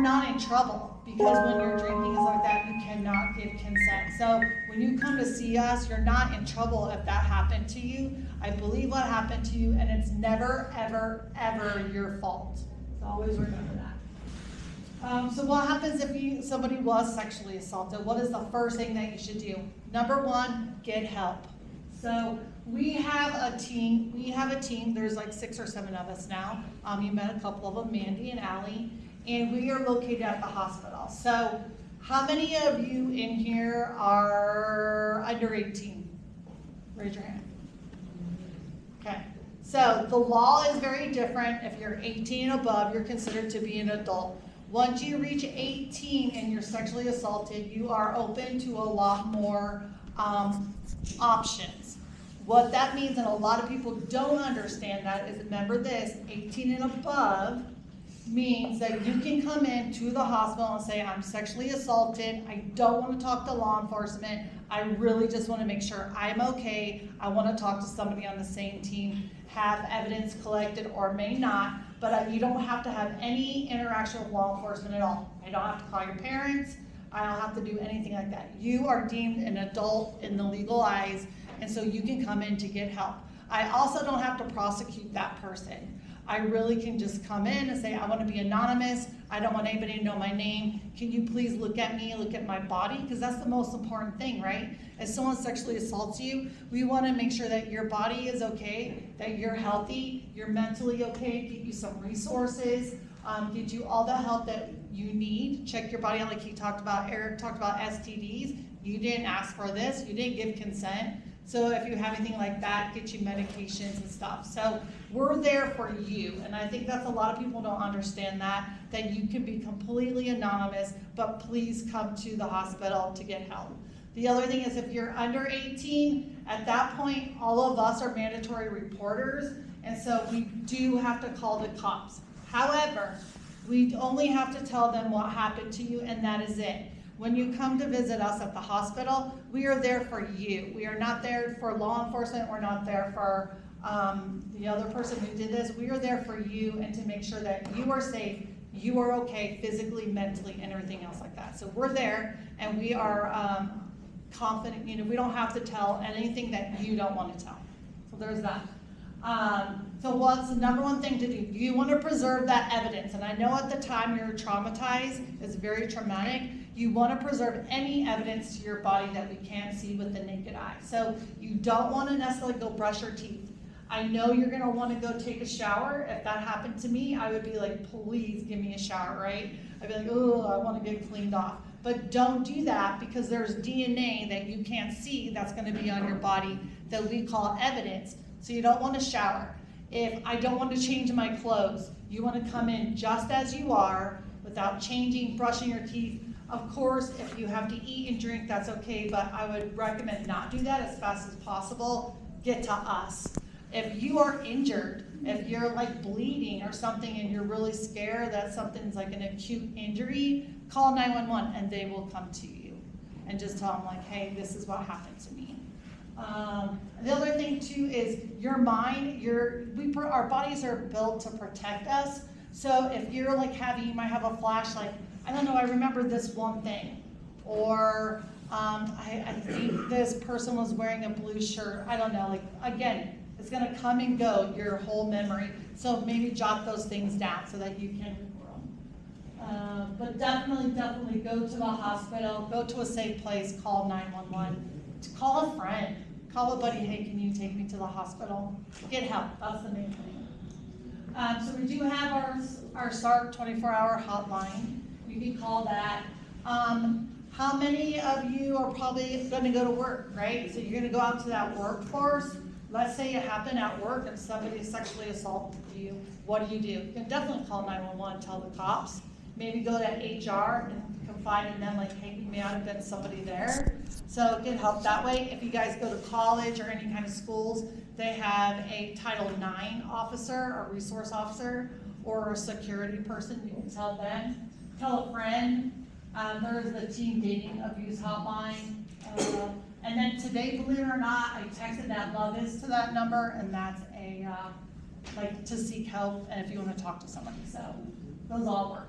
not in trouble, because when you're drinking is like that, you cannot give consent. So when you come to see us, you're not in trouble if that happened to you. I believe what happened to you, and it's never, ever, ever your fault. So always remember that. So what happens if somebody was sexually assaulted? What is the first thing that you should do? Number one, get help. So we have a team. There's like 6 or 7 of us now. You met a couple of them, Mandy and Allie, and we are located at the hospital. So how many of you in here are under 18? Raise your hand. Okay. So the law is very different. If you're 18 and above, you're considered to be an adult. Once you reach 18 and you're sexually assaulted, you are open to a lot more options. What that means, and a lot of people don't understand that, is remember this, 18 and above means that you can come in to the hospital and say, I'm sexually assaulted, I don't want to talk to law enforcement, I really just want to make sure I'm okay, I want to talk to somebody on the same team, have evidence collected or may not, but you don't have to have any interaction with law enforcement at all. I don't have to call your parents, I don't have to do anything like that. You are deemed an adult in the legal eyes, and so you can come in to get help. I also don't have to prosecute that person. I really can just come in and say, I want to be anonymous, I don't want anybody to know my name, can you please look at me, look at my body, because that's the most important thing, right? If someone sexually assaults you, we want to make sure that your body is okay, that you're healthy, you're mentally okay, get you some resources, get you all the help that you need, check your body out like Eric talked about STDs, you didn't ask for this, you didn't give consent. So if you have anything like that, get you medications and stuff. So we're there for you. And I think that's a lot of people don't understand that you can be completely anonymous, but please come to the hospital to get help. The other thing is if you're under 18, at that point, all of us are mandatory reporters. And so we do have to call the cops. However, we only have to tell them what happened to you, and that is it. When you come to visit us at the hospital, we are there for you. We are not there for law enforcement. We're not there for the other person who did this. We are there for you and to make sure that you are safe, you are okay physically, mentally, and everything else like that. So we're there, and we are confident. We don't have to tell anything that you don't want to tell. So there's that. So what's the number one thing to do? You want to preserve that evidence. And I know at the time you're traumatized, it's very traumatic. You want to preserve any evidence to your body that we can't see with the naked eye. So you don't want to necessarily go brush your teeth. I know you're going to want to go take a shower. If that happened to me, I would be like, please give me a shower, right? I'd be like, oh, I want to get cleaned off. But don't do that, because there's DNA that you can't see that's going to be on your body that we call evidence. So you don't want to shower. If I don't want to change my clothes, you want to come in just as you are without changing, brushing your teeth. Of course, if you have to eat and drink, that's okay, but I would recommend not do that as fast as possible. Get to us. If you are injured, if you're like bleeding or something and you're really scared that something's like an acute injury, call 911 and they will come to you and just tell them like, hey, this is what happened to me. The other thing too is your mind, our bodies are built to protect us. So if you're like you might have a flash like, I don't know, I remember this one thing. Or I think this person was wearing a blue shirt. I don't know, like again, it's gonna come and go, your whole memory. So maybe jot those things down so that you can remember them. But definitely go to the hospital, go to a safe place, call 911. Call a friend, call a buddy, hey, can you take me to the hospital? Get help, that's the main thing. So we do have our SART 24-hour hotline. You can call that. How many of you are probably going to go to work, right? So you're going to go out to that workforce. Let's say it happened at work and somebody sexually assaulted you. What do? You can definitely call 911, tell the cops. Maybe go to HR and confide in them, like, hey, you may not have been somebody there. So get help that way. If you guys go to college or any kind of schools, they have a Title IX officer, a resource officer, or a security person. You can tell them. Tell a friend. There's the teen dating abuse hotline. And then today, believe it or not, I texted that Love Is to that number, and that's a like to seek help and if you want to talk to somebody. So those all work.